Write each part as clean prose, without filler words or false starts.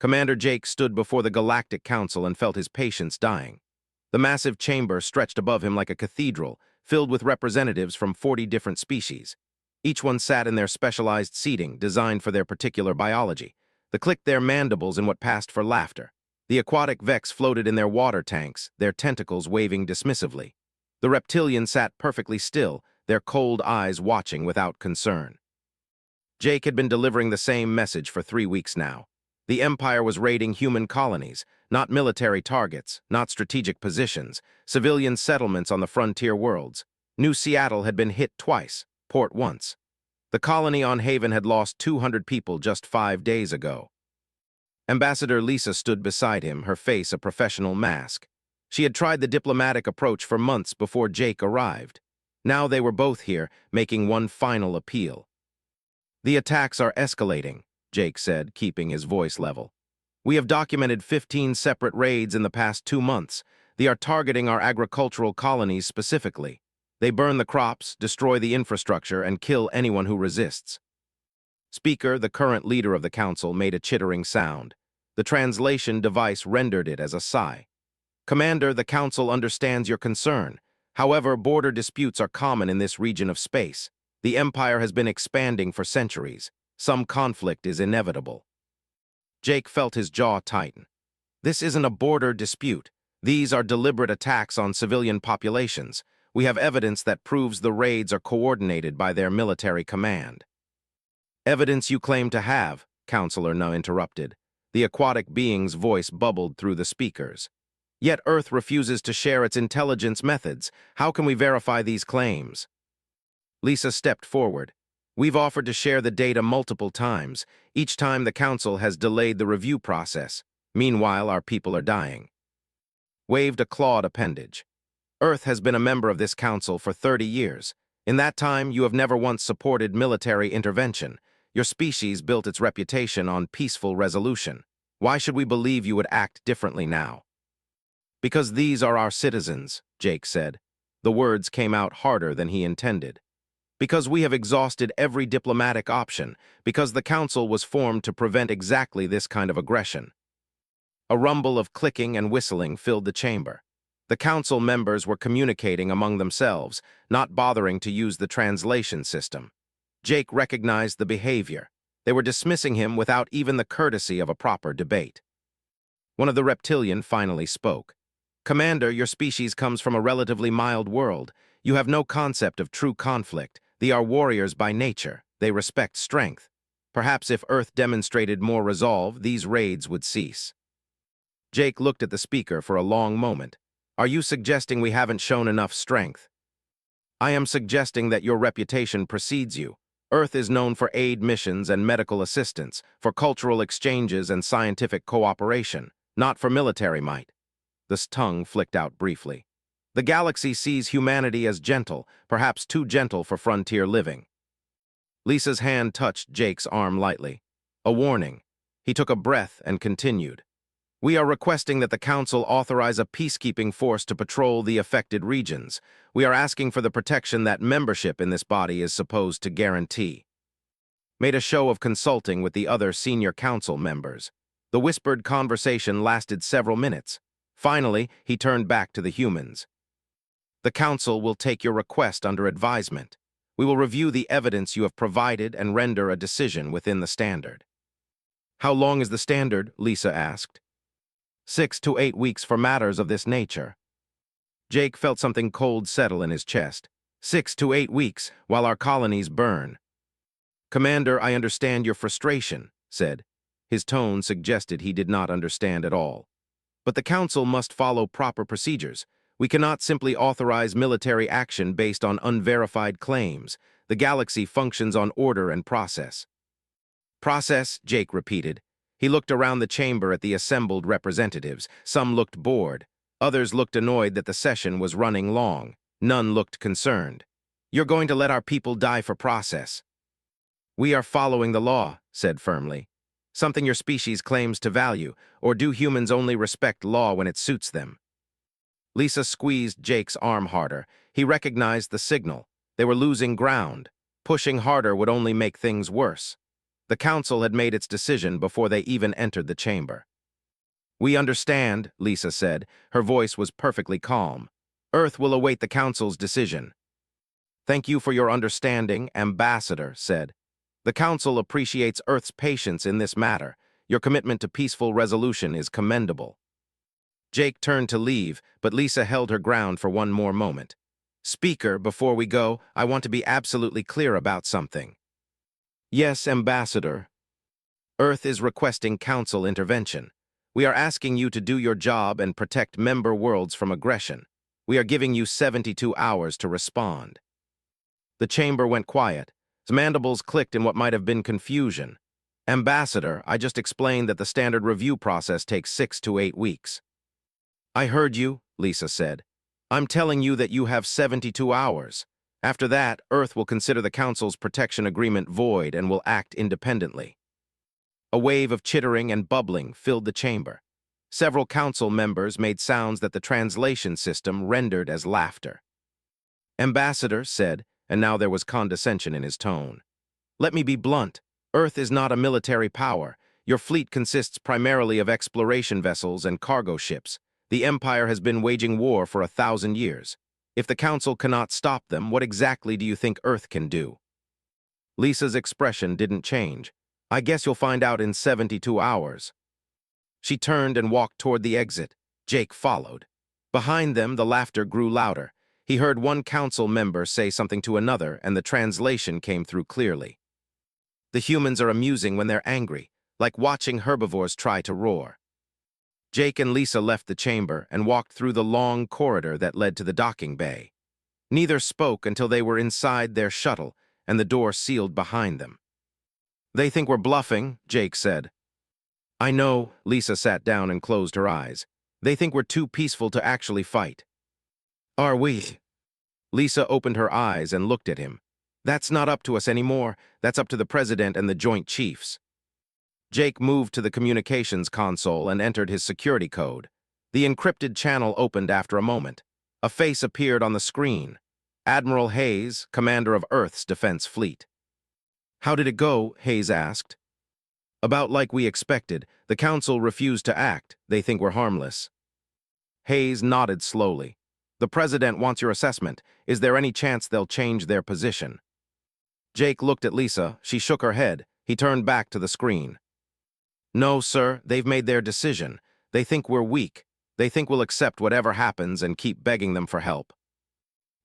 Commander Jake stood before the Galactic Council and felt his patience dying. The massive chamber stretched above him like a cathedral, filled with representatives from 40 different species. Each one sat in their specialized seating, designed for their particular biology. They clicked their mandibles in what passed for laughter. The aquatic Vex floated in their water tanks, their tentacles waving dismissively. The reptilian sat perfectly still, their cold eyes watching without concern. Jake had been delivering the same message for 3 weeks now. The Empire was raiding human colonies, not military targets, not strategic positions, civilian settlements on the frontier worlds. New Seattle had been hit twice, Port once. The colony on Haven had lost 200 people just 5 days ago. Ambassador Lisa stood beside him, her face a professional mask. She had tried the diplomatic approach for months before Jake arrived. Now they were both here, making one final appeal. "The attacks are escalating," Jake said, keeping his voice level. "We have documented 15 separate raids in the past 2 months. They are targeting our agricultural colonies specifically. They burn the crops, destroy the infrastructure, and kill anyone who resists." Speaker, the current leader of the council, made a chittering sound. The translation device rendered it as a sigh. "Commander, the council understands your concern. However, border disputes are common in this region of space. The Empire has been expanding for centuries. Some conflict is inevitable." Jake felt his jaw tighten. "This isn't a border dispute. These are deliberate attacks on civilian populations. We have evidence that proves the raids are coordinated by their military command." "Evidence you claim to have," Counselor No interrupted. The aquatic being's voice bubbled through the speakers. "Yet Earth refuses to share its intelligence methods. How can we verify these claims?" Lisa stepped forward. "We've offered to share the data multiple times. Each time the Council has delayed the review process. Meanwhile, our people are dying." Waved a clawed appendage. "Earth has been a member of this Council for 30 years. In that time, you have never once supported military intervention. Your species built its reputation on peaceful resolution. Why should we believe you would act differently now?" "Because these are our citizens," Jake said. The words came out harder than he intended. "Because we have exhausted every diplomatic option, because the Council was formed to prevent exactly this kind of aggression." A rumble of clicking and whistling filled the chamber. The Council members were communicating among themselves, not bothering to use the translation system. Jake recognized the behavior. They were dismissing him without even the courtesy of a proper debate. One of the reptilian finally spoke. "Commander, your species comes from a relatively mild world. You have no concept of true conflict. They are warriors by nature. They respect strength. Perhaps if Earth demonstrated more resolve, these raids would cease." Jake looked at the speaker for a long moment. "Are you suggesting we haven't shown enough strength?" "I am suggesting that your reputation precedes you. Earth is known for aid missions and medical assistance, for cultural exchanges and scientific cooperation, not for military might." The tongue flicked out briefly. "The galaxy sees humanity as gentle, perhaps too gentle for frontier living." Lisa's hand touched Jake's arm lightly. A warning. He took a breath and continued. "We are requesting that the Council authorize a peacekeeping force to patrol the affected regions. We are asking for the protection that membership in this body is supposed to guarantee." Made a show of consulting with the other senior council members. The whispered conversation lasted several minutes. Finally, he turned back to the humans. "The Council will take your request under advisement. We will review the evidence you have provided and render a decision within the standard." "How long is the standard?" Lisa asked. 6 to 8 weeks for matters of this nature." Jake felt something cold settle in his chest. 6 to 8 weeks, while our colonies burn." "Commander, I understand your frustration," said. His tone suggested he did not understand at all. "But the Council must follow proper procedures. We cannot simply authorize military action based on unverified claims. The galaxy functions on order and process." "Process," Jake repeated. He looked around the chamber at the assembled representatives. Some looked bored. Others looked annoyed that the session was running long. None looked concerned. "You're going to let our people die for process." "We are following the law," said firmly. "Something your species claims to value, or do humans only respect law when it suits them?" Lisa squeezed Jake's arm harder. He recognized the signal. They were losing ground. Pushing harder would only make things worse. The council had made its decision before they even entered the chamber. "We understand," Lisa said. Her voice was perfectly calm. "Earth will await the council's decision." "Thank you for your understanding," Ambassador said. "The council appreciates Earth's patience in this matter. Your commitment to peaceful resolution is commendable." Jake turned to leave, but Lisa held her ground for one more moment. "Speaker, before we go, I want to be absolutely clear about something." "Yes, Ambassador." "Earth is requesting council intervention. We are asking you to do your job and protect member worlds from aggression. We are giving you 72 hours to respond." The chamber went quiet. His mandibles clicked in what might have been confusion. "Ambassador, I just explained that the standard review process takes 6 to 8 weeks." "I heard you," Lisa said. "I'm telling you that you have 72 hours. After that, Earth will consider the Council's protection agreement void and will act independently." A wave of chittering and bubbling filled the chamber. Several council members made sounds that the translation system rendered as laughter. "Ambassador said," and now there was condescension in his tone, "let me be blunt. Earth is not a military power. Your fleet consists primarily of exploration vessels and cargo ships. The Empire has been waging war for 1,000 years. If the Council cannot stop them, what exactly do you think Earth can do?" Lisa's expression didn't change. "I guess you'll find out in 72 hours." She turned and walked toward the exit. Jake followed. Behind them, the laughter grew louder. He heard one council member say something to another, and the translation came through clearly. "The humans are amusing when they're angry, like watching herbivores try to roar." Jake and Lisa left the chamber and walked through the long corridor that led to the docking bay. Neither spoke until they were inside their shuttle and the door sealed behind them. "They think we're bluffing," Jake said. "I know," Lisa sat down and closed her eyes. "They think we're too peaceful to actually fight." "Are we?" Lisa opened her eyes and looked at him. "That's not up to us anymore. That's up to the President and the Joint Chiefs." Jake moved to the communications console and entered his security code. The encrypted channel opened after a moment. A face appeared on the screen. Admiral Hayes, commander of Earth's defense fleet. "How did it go?" Hayes asked. "About like we expected. The Council refused to act. They think we're harmless." Hayes nodded slowly. "The President wants your assessment. Is there any chance they'll change their position?" Jake looked at Lisa. She shook her head. He turned back to the screen. "No, sir, they've made their decision. They think we're weak. They think we'll accept whatever happens and keep begging them for help."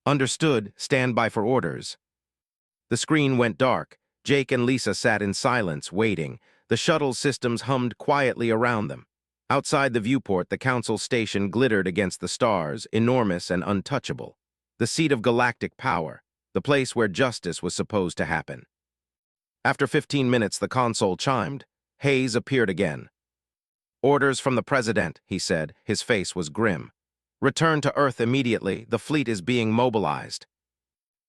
"Understood. Stand by for orders." The screen went dark. Jake and Lisa sat in silence, waiting. The shuttle systems hummed quietly around them. Outside the viewport, the Council station glittered against the stars, enormous and untouchable. The seat of galactic power, the place where justice was supposed to happen. After 15 minutes, the console chimed. Hayes appeared again. "Orders from the President," he said. His face was grim. "Return to Earth immediately. The fleet is being mobilized."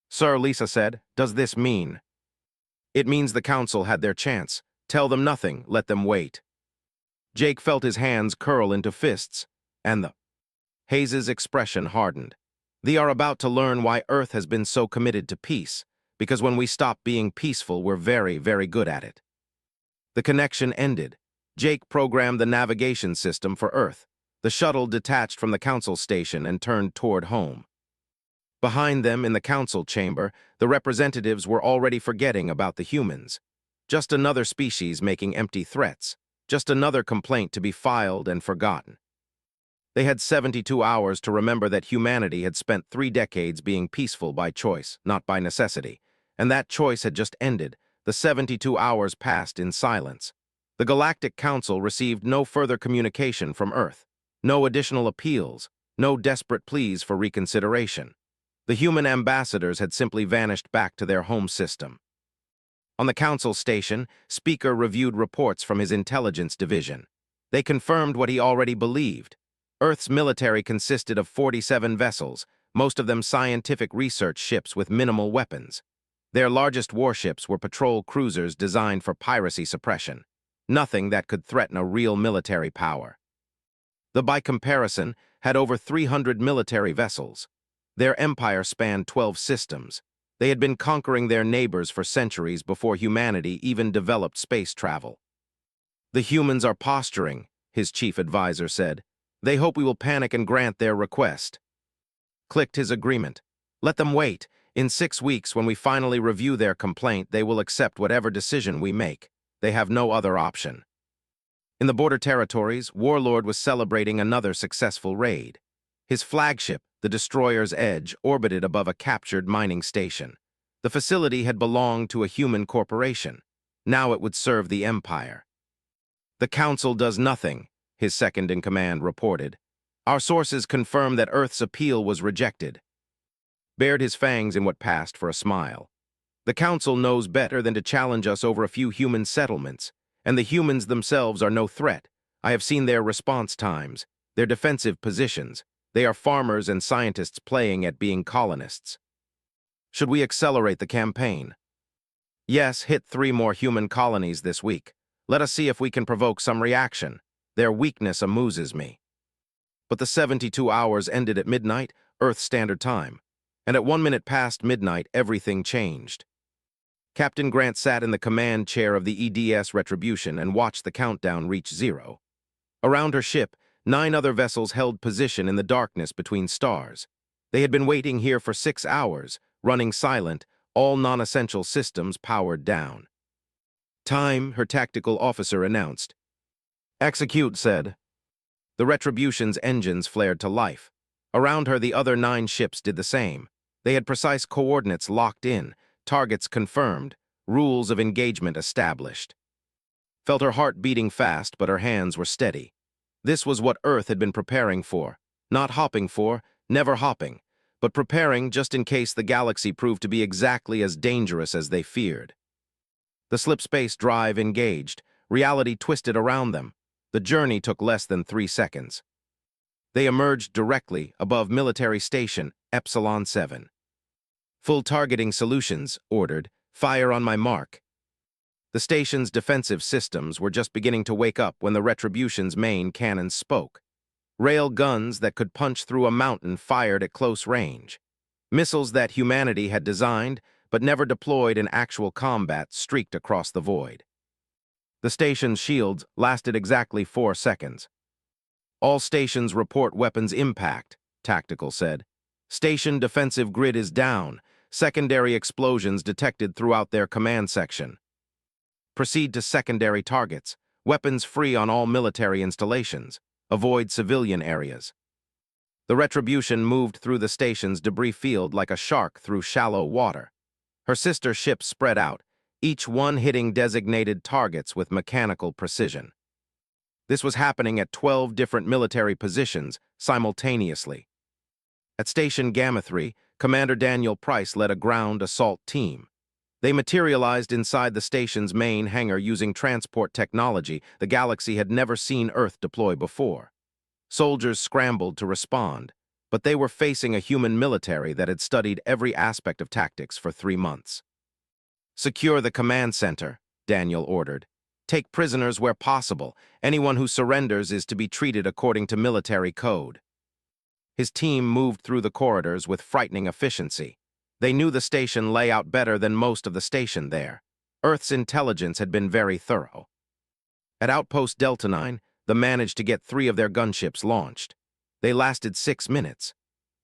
"Sir," Lisa said, "does this mean?" "It means the Council had their chance. Tell them nothing. Let them wait." Jake felt his hands curl into fists, and Hayes's expression hardened. "They are about to learn why Earth has been so committed to peace, because when we stop being peaceful, we're very, very good at it." The connection ended. Jake programmed the navigation system for Earth. The shuttle detached from the Council station and turned toward home. Behind them, in the Council chamber, the representatives were already forgetting about the humans. Just another species making empty threats. Just another complaint to be filed and forgotten. They had 72 hours to remember that humanity had spent 3 decades being peaceful by choice, not by necessity. And that choice had just ended. The 72 hours passed in silence. The Galactic Council received no further communication from Earth. No additional appeals. No desperate pleas for reconsideration. The human ambassadors had simply vanished back to their home system. On the Council station, Speaker reviewed reports from his intelligence division. They confirmed what he already believed. Earth's military consisted of 47 vessels, most of them scientific research ships with minimal weapons. Their largest warships were patrol cruisers designed for piracy suppression. Nothing that could threaten a real military power. By comparison, had over 300 military vessels. Their empire spanned 12 systems. They had been conquering their neighbors for centuries before humanity even developed space travel. "The humans are posturing," his chief advisor said. "They hope we will panic and grant their request." Clicked his agreement. "Let them wait. In 6 weeks, when we finally review their complaint, they will accept whatever decision we make. They have no other option." In the border territories, Warlord was celebrating another successful raid. His flagship, the Destroyer's Edge, orbited above a captured mining station. The facility had belonged to a human corporation. Now it would serve the Empire. "The Council does nothing," his second-in-command reported. "Our sources confirm that Earth's appeal was rejected." Bared his fangs in what passed for a smile. "The Council knows better than to challenge us over a few human settlements, and the humans themselves are no threat. I have seen their response times, their defensive positions. They are farmers and scientists playing at being colonists." "Should we accelerate the campaign?" "Yes, hit 3 more human colonies this week. Let us see if we can provoke some reaction. Their weakness amuses me." But the 72 hours ended at midnight, Earth Standard Time. And at 1 minute past midnight, everything changed. Captain Grant sat in the command chair of the EDS Retribution and watched the countdown reach 0. Around her ship, 9 other vessels held position in the darkness between stars. They had been waiting here for 6 hours, running silent, all non-essential systems powered down. "Time," her tactical officer announced. "Execute," said. The Retribution's engines flared to life. Around her, the other 9 ships did the same. They had precise coordinates locked in, targets confirmed, rules of engagement established. Felt her heart beating fast, but her hands were steady. This was what Earth had been preparing for. Not hopping for, never hopping, but preparing just in case the galaxy proved to be exactly as dangerous as they feared. The slipspace drive engaged. Reality twisted around them. The journey took less than 3 seconds. They emerged directly above Military Station Epsilon 7. "Full targeting solutions," ordered. "Fire on my mark." The station's defensive systems were just beginning to wake up when the Retribution's main cannons spoke. Rail guns that could punch through a mountain fired at close range. Missiles that humanity had designed but never deployed in actual combat streaked across the void. The station's shields lasted exactly 4 seconds. "All stations report weapons impact," Tactical said. "Station defensive grid is down. Secondary explosions detected throughout their command section. Proceed to secondary targets. Weapons free on all military installations. Avoid civilian areas." The Retribution moved through the station's debris field like a shark through shallow water. Her sister ships spread out, each one hitting designated targets with mechanical precision. This was happening at 12 different military positions simultaneously. At Station Gamma 3, Commander Daniel Price led a ground assault team. They materialized inside the station's main hangar using transport technology the galaxy had never seen Earth deploy before. Soldiers scrambled to respond, but they were facing a human military that had studied every aspect of tactics for 3 months. "Secure the command center," Daniel ordered. "Take prisoners where possible. Anyone who surrenders is to be treated according to military code." His team moved through the corridors with frightening efficiency. They knew the station layout better than most of the station there. Earth's intelligence had been very thorough. At Outpost Delta 9, they managed to get 3 of their gunships launched. They lasted 6 minutes.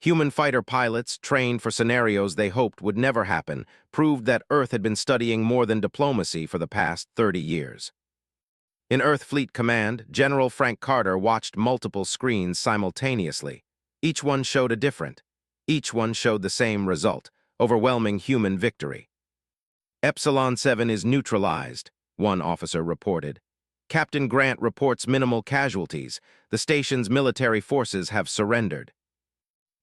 Human fighter pilots, trained for scenarios they hoped would never happen, proved that Earth had been studying more than diplomacy for the past 30 years. In Earth Fleet Command, General Frank Carter watched multiple screens simultaneously. Each one showed each one showed the same result, overwhelming human victory. "Epsilon 7 is neutralized," one officer reported. "Captain Grant reports minimal casualties. The station's military forces have surrendered."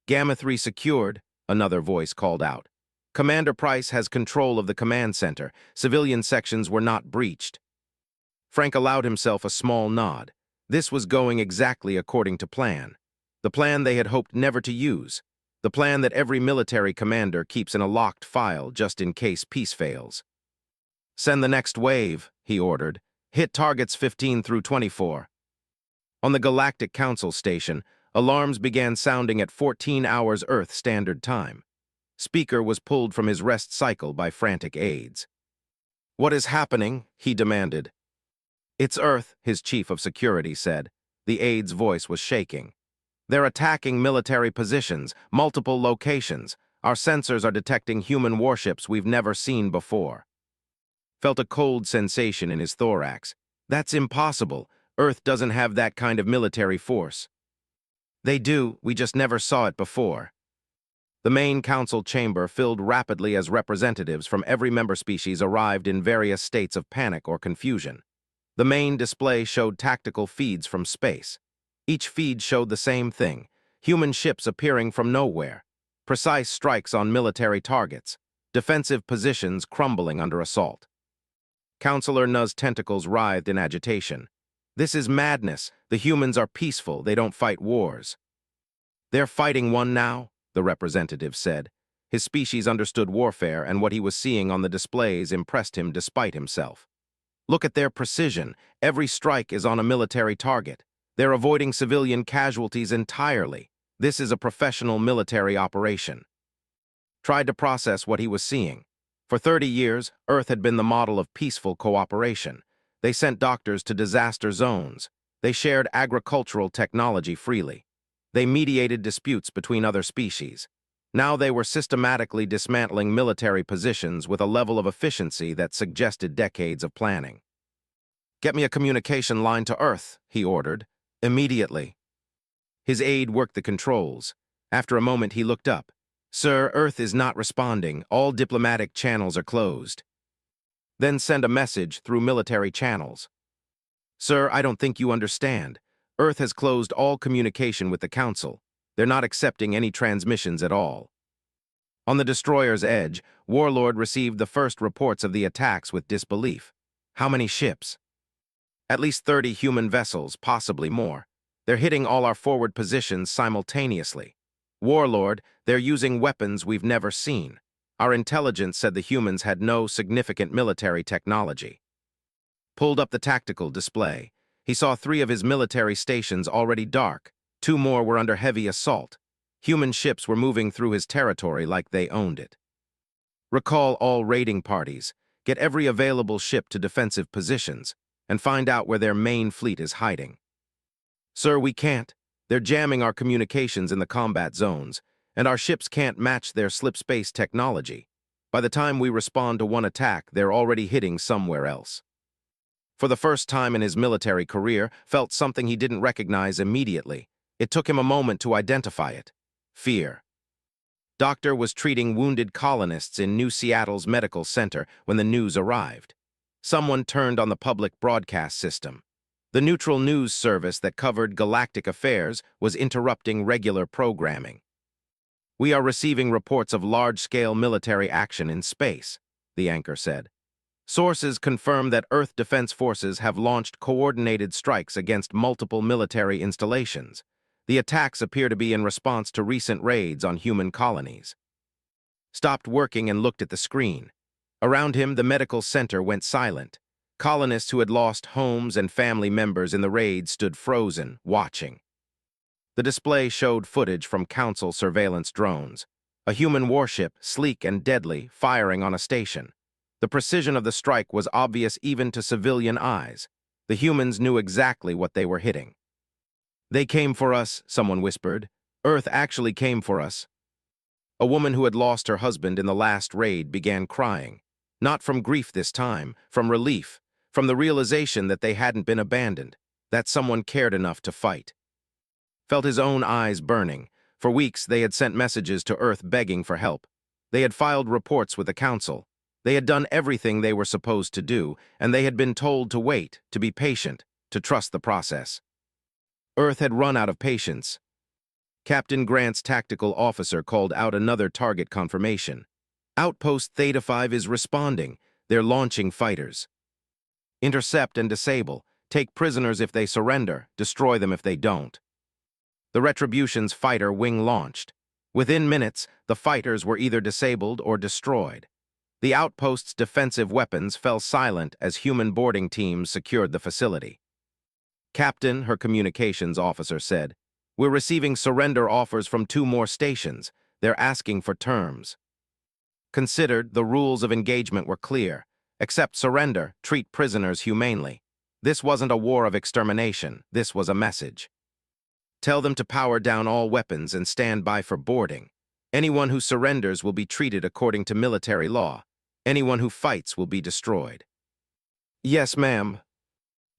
"Gamma 3 secured," another voice called out. "Commander Price has control of the command center. Civilian sections were not breached." Frank allowed himself a small nod. This was going exactly according to plan. The plan they had hoped never to use. The plan that every military commander keeps in a locked file just in case peace fails. "Send the next wave," he ordered. "Hit targets 15 through 24. On the Galactic Council station, alarms began sounding at 14 hours Earth Standard Time. Speaker was pulled from his rest cycle by frantic aides. "What is happening?" he demanded. "It's Earth," his chief of security said. The aide's voice was shaking. "They're attacking military positions, multiple locations. Our sensors are detecting human warships we've never seen before." Felt a cold sensation in his thorax. "That's impossible. Earth doesn't have that kind of military force." "They do, we just never saw it before." The main council chamber filled rapidly as representatives from every member species arrived in various states of panic or confusion. The main display showed tactical feeds from space. Each feed showed the same thing: human ships appearing from nowhere, precise strikes on military targets, defensive positions crumbling under assault. Counselor Nu's tentacles writhed in agitation. "This is madness. The humans are peaceful. They don't fight wars." "They're fighting one now," the representative said. His species understood warfare, and what he was seeing on the displays impressed him despite himself. "Look at their precision. Every strike is on a military target. They're avoiding civilian casualties entirely. This is a professional military operation." Tried to process what he was seeing. For 30 years, Earth had been the model of peaceful cooperation. They sent doctors to disaster zones. They shared agricultural technology freely. They mediated disputes between other species. Now they were systematically dismantling military positions with a level of efficiency that suggested decades of planning. "Get me a communication line to Earth," he ordered. "Immediately." His aide worked the controls. After a moment, he looked up. "Sir, Earth is not responding. All diplomatic channels are closed." "Then send a message through military channels." "Sir, I don't think you understand. Earth has closed all communication with the Council. They're not accepting any transmissions at all." On the destroyer's edge, Warlord received the first reports of the attacks with disbelief. "How many ships?" "At least 30 human vessels, possibly more. They're hitting all our forward positions simultaneously. Warlord, they're using weapons we've never seen. Our intelligence said the humans had no significant military technology." Pulled up the tactical display. He saw 3 of his military stations already dark. 2 more were under heavy assault. Human ships were moving through his territory like they owned it. "Recall all raiding parties. Get every available ship to defensive positions, and find out where their main fleet is hiding." "Sir, we can't. They're jamming our communications in the combat zones, and our ships can't match their slipspace technology. By the time we respond to one attack, they're already hitting somewhere else." For the first time in his military career, felt something he didn't recognize immediately. It took him a moment to identify it: fear. Doctor was treating wounded colonists in New Seattle's medical center when the news arrived. Someone turned on the public broadcast system. The neutral news service that covered galactic affairs was interrupting regular programming. "We are receiving reports of large-scale military action in space," the anchor said. "Sources confirm that Earth Defense Forces have launched coordinated strikes against multiple military installations. The attacks appear to be in response to recent raids on human colonies." Stopped working and looked at the screen. Around him, the medical center went silent. Colonists who had lost homes and family members in the raid stood frozen, watching. The display showed footage from Council surveillance drones. A human warship, sleek and deadly, firing on a station. The precision of the strike was obvious even to civilian eyes. The humans knew exactly what they were hitting. "They came for us," someone whispered. "Earth actually came for us." A woman who had lost her husband in the last raid began crying. Not from grief this time, from relief, from the realization that they hadn't been abandoned, that someone cared enough to fight. Felt his own eyes burning. For weeks, they had sent messages to Earth begging for help. They had filed reports with the Council. They had done everything they were supposed to do, and they had been told to wait, to be patient, to trust the process. Earth had run out of patience. Captain Grant's tactical officer called out another target confirmation. "Outpost Theta 5 is responding. They're launching fighters. Intercept and disable. Take prisoners if they surrender, destroy them if they don't." The Retribution's fighter wing launched. Within minutes, the fighters were either disabled or destroyed. The outpost's defensive weapons fell silent as human boarding teams secured the facility. "Captain," her communications officer said, "we're receiving surrender offers from 2 more stations. They're asking for terms." Considered, the rules of engagement were clear. Accept surrender, treat prisoners humanely. This wasn't a war of extermination, this was a message. Tell them to power down all weapons and stand by for boarding. Anyone who surrenders will be treated according to military law. Anyone who fights will be destroyed. Yes, ma'am.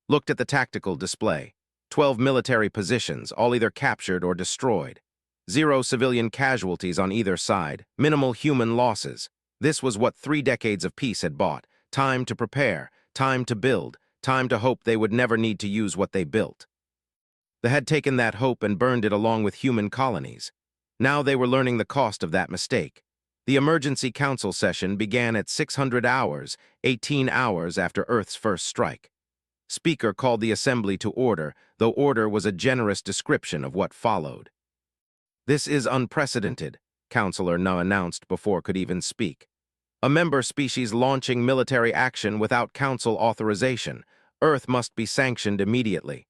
Looked at the tactical display. 12 military positions, all either captured or destroyed. 0 civilian casualties on either side, minimal human losses. This was what 3 decades of peace had bought. Time to prepare, time to build, time to hope they would never need to use what they built. They had taken that hope and burned it along with human colonies. Now they were learning the cost of that mistake. The emergency council session began at 600 hours, 18 hours after Earth's first strike. Speaker called the assembly to order, though order was a generous description of what followed. This is unprecedented, Counselor Na announced before could even speak. A member species launching military action without council authorization. Earth must be sanctioned immediately.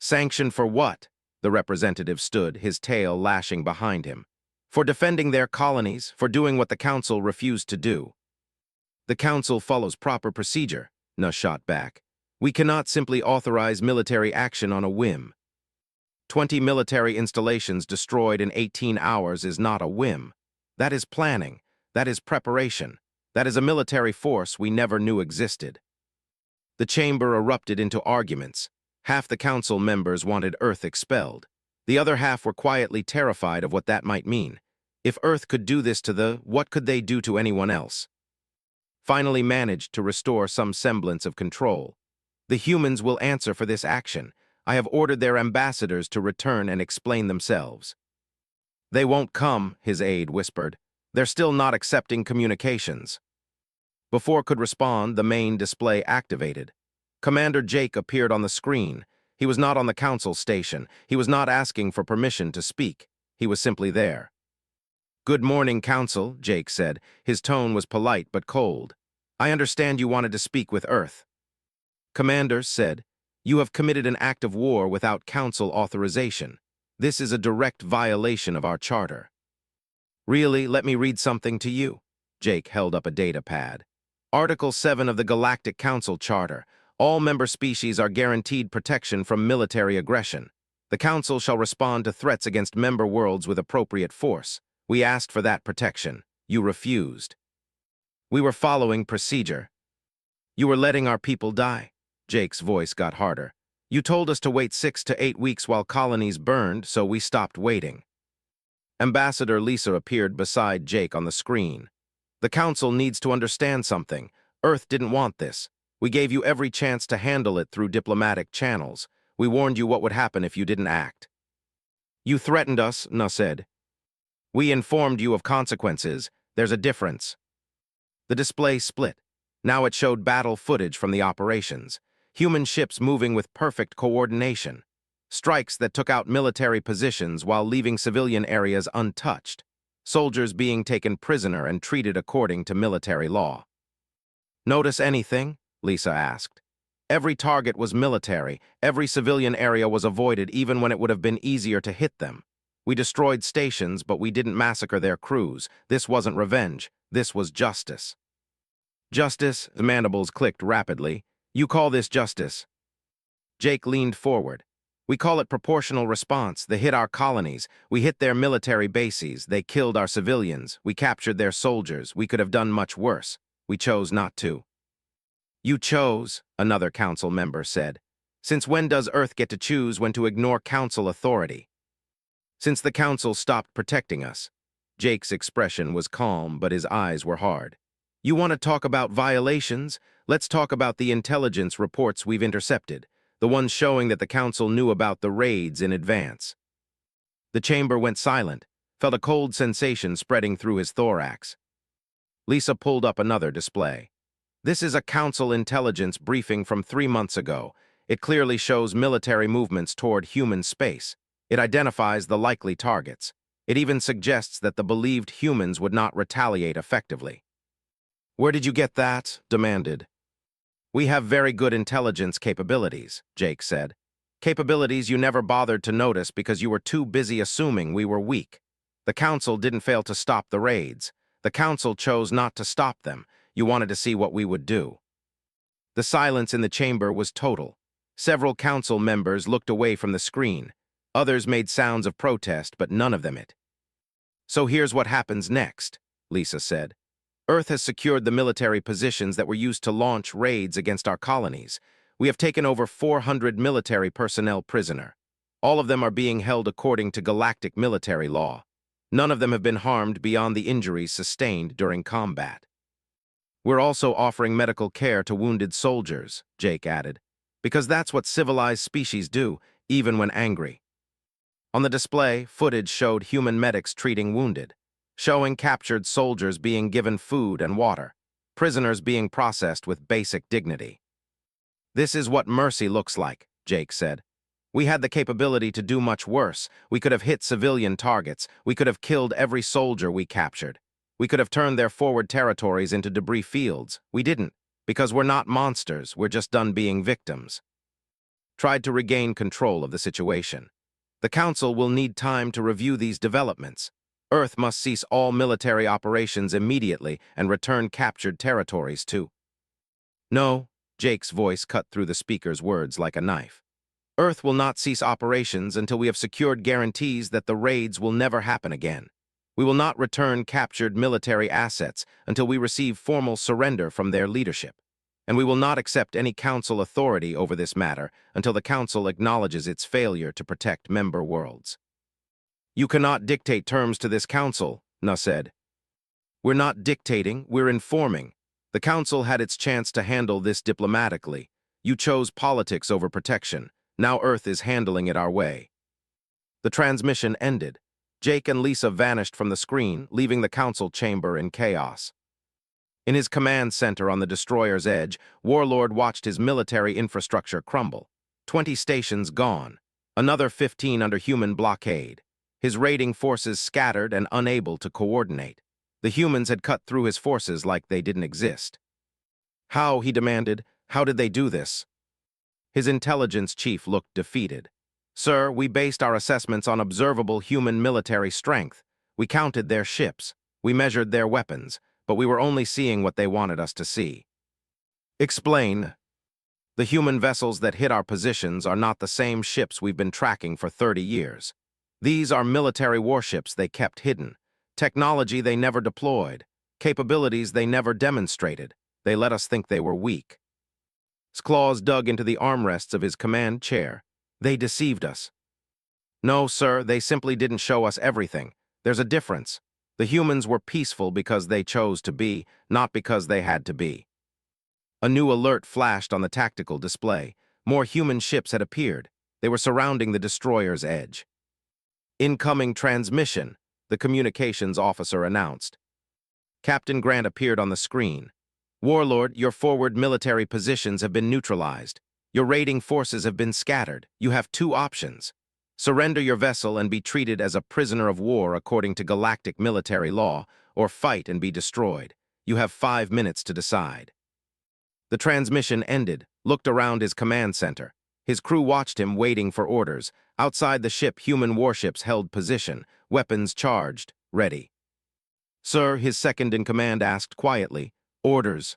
Sanction for what? The representative stood, his tail lashing behind him. For defending their colonies, for doing what the council refused to do. The council follows proper procedure, Na shot back. We cannot simply authorize military action on a whim. 20 military installations destroyed in 18 hours is not a whim. That is planning. That is preparation. That is a military force we never knew existed. The chamber erupted into arguments. Half the council members wanted Earth expelled. The other half were quietly terrified of what that might mean. If Earth could do this to what could they do to anyone else? Finally managed to restore some semblance of control. The humans will answer for this action. I have ordered their ambassadors to return and explain themselves. They won't come, his aide whispered. They're still not accepting communications. Before could respond, the main display activated. Commander Jake appeared on the screen. He was not on the council station. He was not asking for permission to speak. He was simply there. Good morning, Council, Jake said. His tone was polite but cold. I understand you wanted to speak with Earth. Commander said, you have committed an act of war without council authorization. This is a direct violation of our charter. Really, let me read something to you. Jake held up a data pad. Article 7 of the Galactic Council Charter. All member species are guaranteed protection from military aggression. The Council shall respond to threats against member worlds with appropriate force. We asked for that protection. You refused. We were following procedure. You were letting our people die. Jake's voice got harder. You told us to wait 6 to 8 weeks while colonies burned, so we stopped waiting. Ambassador Lisa appeared beside Jake on the screen. The Council needs to understand something. Earth didn't want this. We gave you every chance to handle it through diplomatic channels. We warned you what would happen if you didn't act. You threatened us, Na said. We informed you of consequences. There's a difference. The display split. Now it showed battle footage from the operations. Human ships moving with perfect coordination. Strikes that took out military positions while leaving civilian areas untouched. Soldiers being taken prisoner and treated according to military law. Notice anything? Lisa asked. Every target was military. Every civilian area was avoided even when it would have been easier to hit them. We destroyed stations, but we didn't massacre their crews. This wasn't revenge. This was justice. Justice? The mandibles clicked rapidly. You call this justice? Jake leaned forward. We call it proportional response. They hit our colonies. We hit their military bases. They killed our civilians. We captured their soldiers. We could have done much worse. We chose not to. You chose, another council member said. Since when does Earth get to choose when to ignore council authority? Since the council stopped protecting us. Jake's expression was calm, but his eyes were hard. You want to talk about violations? Let's talk about the intelligence reports we've intercepted, the ones showing that the council knew about the raids in advance. The chamber went silent, felt a cold sensation spreading through his thorax. Lisa pulled up another display. This is a council intelligence briefing from 3 months ago. It clearly shows military movements toward human space. It identifies the likely targets. It even suggests that the believed humans would not retaliate effectively. Where did you get that? Demanded. We have very good intelligence capabilities, Jake said. Capabilities you never bothered to notice because you were too busy assuming we were weak. The council didn't fail to stop the raids. The Council chose not to stop them. You wanted to see what we would do. The silence in the chamber was total. Several Council members looked away from the screen. Others made sounds of protest, but none of them it. So here's what happens next, Lisa said. Earth has secured the military positions that were used to launch raids against our colonies. We have taken over 400 military personnel prisoner. All of them are being held according to galactic military law. None of them have been harmed beyond the injuries sustained during combat. We're also offering medical care to wounded soldiers, Jake added, because that's what civilized species do, even when angry. On the display, footage showed human medics treating wounded, showing captured soldiers being given food and water, prisoners being processed with basic dignity. This is what mercy looks like, Jake said. We had the capability to do much worse. We could have hit civilian targets. We could have killed every soldier we captured. We could have turned their forward territories into debris fields. We didn't, because we're not monsters. We're just done being victims. Tried to regain control of the situation. The Council will need time to review these developments. Earth must cease all military operations immediately and return captured territories to. No, Jake's voice cut through the speaker's words like a knife. Earth will not cease operations until we have secured guarantees that the raids will never happen again. We will not return captured military assets until we receive formal surrender from their leadership. And we will not accept any Council authority over this matter until the Council acknowledges its failure to protect member worlds. You cannot dictate terms to this Council, Na said. We're not dictating, we're informing. The Council had its chance to handle this diplomatically. You chose politics over protection. Now Earth is handling it our way. The transmission ended. Jake and Lisa vanished from the screen, leaving the Council chamber in chaos. In his command center on the destroyer's edge, Warlord watched his military infrastructure crumble. 20 stations gone. Another 15 under human blockade. His raiding forces scattered and unable to coordinate. The humans had cut through his forces like they didn't exist. How, he demanded, how did they do this? His intelligence chief looked defeated. Sir, we based our assessments on observable human military strength. We counted their ships. We measured their weapons, but we were only seeing what they wanted us to see. Explain. The human vessels that hit our positions are not the same ships we've been tracking for 30 years. These are military warships they kept hidden. Technology they never deployed. Capabilities they never demonstrated. They let us think they were weak. His claws dug into the armrests of his command chair. They deceived us. No, sir, they simply didn't show us everything. There's a difference. The humans were peaceful because they chose to be, not because they had to be. A new alert flashed on the tactical display. More human ships had appeared. They were surrounding the destroyer's edge. Incoming transmission, the communications officer announced. Captain Grant appeared on the screen. Warlord, your forward military positions have been neutralized. Your raiding forces have been scattered. You have two options. Surrender your vessel and be treated as a prisoner of war according to galactic military law, or fight and be destroyed. You have 5 minutes to decide. The transmission ended, looked around his command center. His crew watched him waiting for orders. Outside the ship, human warships held position, weapons charged, ready. Sir, his second-in-command asked quietly, orders.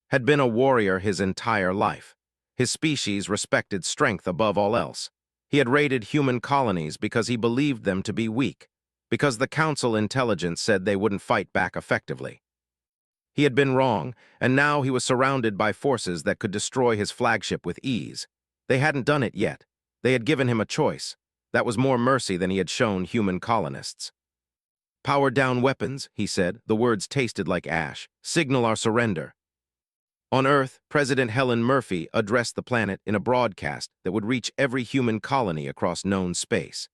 Had been a warrior his entire life. His species respected strength above all else. He had raided human colonies because he believed them to be weak, because the Council intelligence said they wouldn't fight back effectively. He had been wrong, and now he was surrounded by forces that could destroy his flagship with ease. They hadn't done it yet. They had given him a choice. That was more mercy than he had shown human colonists. Power down weapons, he said. The words tasted like ash. Signal our surrender. On Earth, President Helen Murphy addressed the planet in a broadcast that would reach every human colony across known space.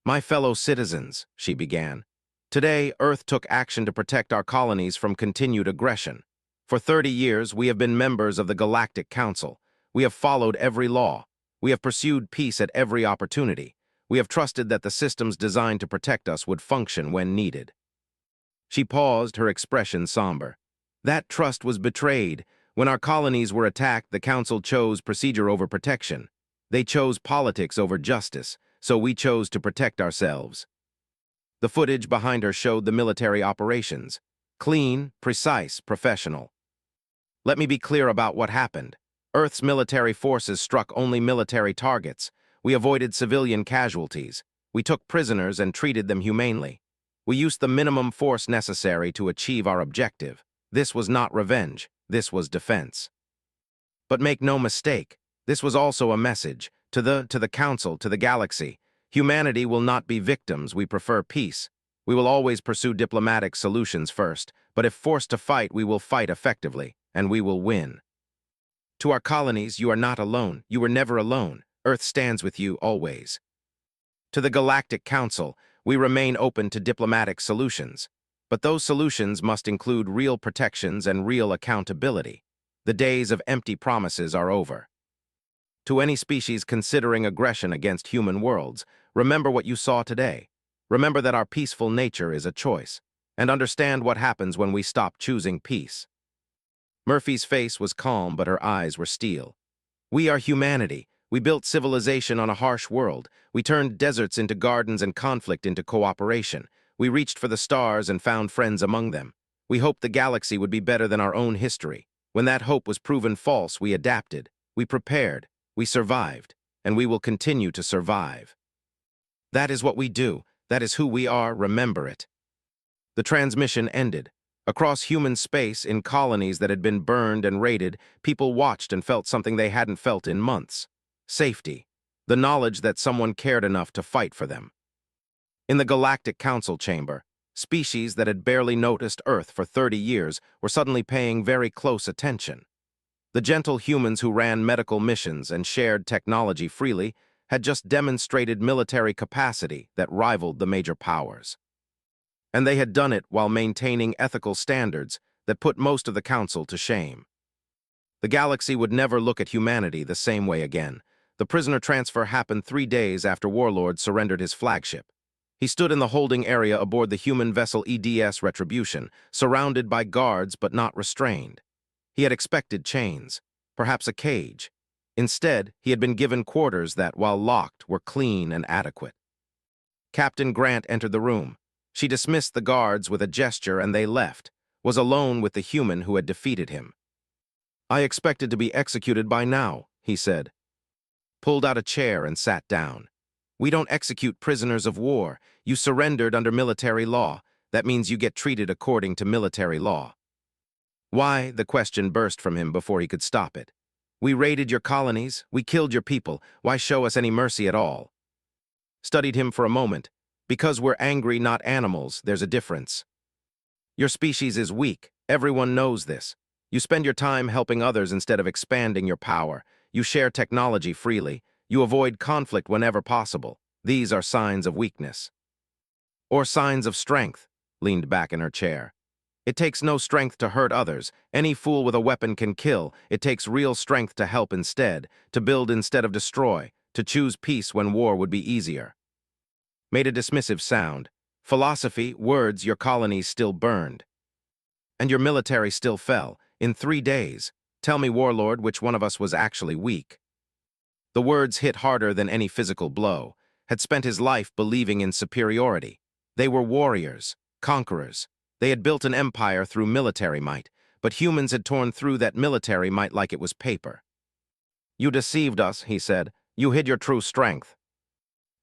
My fellow citizens, she began. Today, Earth took action to protect our colonies from continued aggression. For 30 years, we have been members of the Galactic Council. We have followed every law. We have pursued peace at every opportunity. We have trusted that the systems designed to protect us would function when needed. She paused, her expression somber. That trust was betrayed. When our colonies were attacked, the Council chose procedure over protection. They chose politics over justice, so we chose to protect ourselves. The footage behind her showed the military operations. Clean, precise, professional. Let me be clear about what happened. Earth's military forces struck only military targets. We avoided civilian casualties. We took prisoners and treated them humanely. We used the minimum force necessary to achieve our objective. This was not revenge. This was defense. But make no mistake, this was also a message to the Council, to the galaxy. Humanity will not be victims. We prefer peace. We will always pursue diplomatic solutions first, but if forced to fight, we will fight effectively, and we will win. To our colonies, you are not alone. You were never alone. Earth stands with you always. To the Galactic Council, we remain open to diplomatic solutions. But those solutions must include real protections and real accountability. The days of empty promises are over. To any species considering aggression against human worlds, remember what you saw today. Remember that our peaceful nature is a choice, and understand what happens when we stop choosing peace. Murphy's face was calm, but her eyes were steel. We are humanity. We built civilization on a harsh world. We turned deserts into gardens and conflict into cooperation. We reached for the stars and found friends among them. We hoped the galaxy would be better than our own history. When that hope was proven false, we adapted. We prepared. We survived. And we will continue to survive. That is what we do. That is who we are. Remember it. The transmission ended. Across human space, in colonies that had been burned and raided, people watched and felt something they hadn't felt in months. Safety. The knowledge that someone cared enough to fight for them. In the Galactic Council chamber, species that had barely noticed Earth for 30 years were suddenly paying very close attention. The gentle humans who ran medical missions and shared technology freely had just demonstrated military capacity that rivaled the major powers. And they had done it while maintaining ethical standards that put most of the Council to shame. The galaxy would never look at humanity the same way again. The prisoner transfer happened 3 days after Warlord surrendered his flagship. He stood in the holding area aboard the human vessel EDS Retribution, surrounded by guards but not restrained. He had expected chains, perhaps a cage. Instead, he had been given quarters that, while locked, were clean and adequate. Captain Grant entered the room. She dismissed the guards with a gesture and they left, was alone with the human who had defeated him. "I expected to be executed by now," he said. Pulled out a chair and sat down. "We don't execute prisoners of war. You surrendered under military law. That means you get treated according to military law." "Why?" the question burst from him before he could stop it. "We raided your colonies. We killed your people. Why show us any mercy at all?" Studied him for a moment. "Because we're angry, not animals. There's a difference. Your species is weak. Everyone knows this. You spend your time helping others instead of expanding your power. You share technology freely. You avoid conflict whenever possible. These are signs of weakness." "Or signs of strength," leaned back in her chair. "It takes no strength to hurt others. Any fool with a weapon can kill. It takes real strength to help instead, to build instead of destroy, to choose peace when war would be easier." Made a dismissive sound. "Philosophy, words, your colonies still burned. And your military still fell. In 3 days. Tell me, Warlord, which one of us was actually weak?" The words hit harder than any physical blow. Had spent his life believing in superiority. They were warriors, conquerors. They had built an empire through military might, but humans had torn through that military might like it was paper. "You deceived us," he said. "You hid your true strength."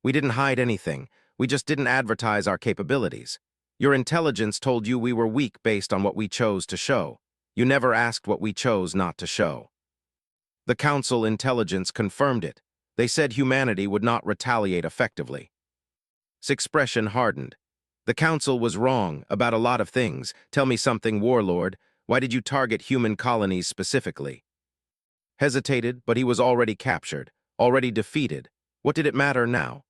"We didn't hide anything. We just didn't advertise our capabilities. Your intelligence told you we were weak based on what we chose to show. You never asked what we chose not to show." The Council intelligence confirmed it. They said humanity would not retaliate effectively. His expression hardened. "The Council was wrong about a lot of things. Tell me something, Warlord. Why did you target human colonies specifically?" Hesitated, but he was already captured, already defeated. What did it matter now?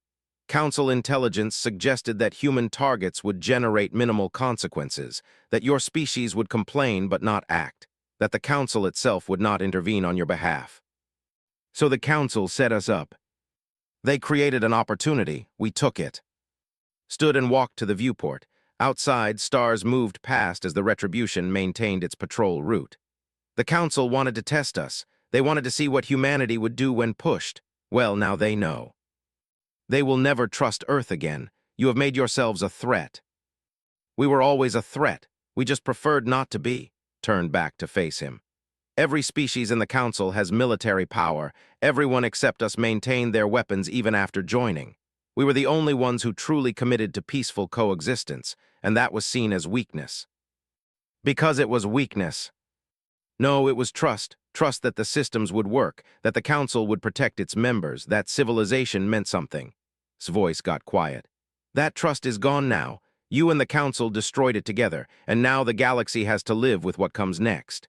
Council intelligence suggested that human targets would generate minimal consequences, that your species would complain but not act, that the Council itself would not intervene on your behalf. So the Council set us up. They created an opportunity. We took it. Stood and walked to the viewport. Outside, stars moved past as the Retribution maintained its patrol route. The Council wanted to test us. They wanted to see what humanity would do when pushed. Well, now they know. They will never trust Earth again. You have made yourselves a threat. We were always a threat. We just preferred not to be. Turned back to face him. Every species in the Council has military power. Everyone except us maintained their weapons even after joining. We were the only ones who truly committed to peaceful coexistence, and that was seen as weakness. Because it was weakness. No, it was trust. Trust that the systems would work, that the Council would protect its members, that civilization meant something. His voice got quiet. That trust is gone now. You and the Council destroyed it together, and now the galaxy has to live with what comes next.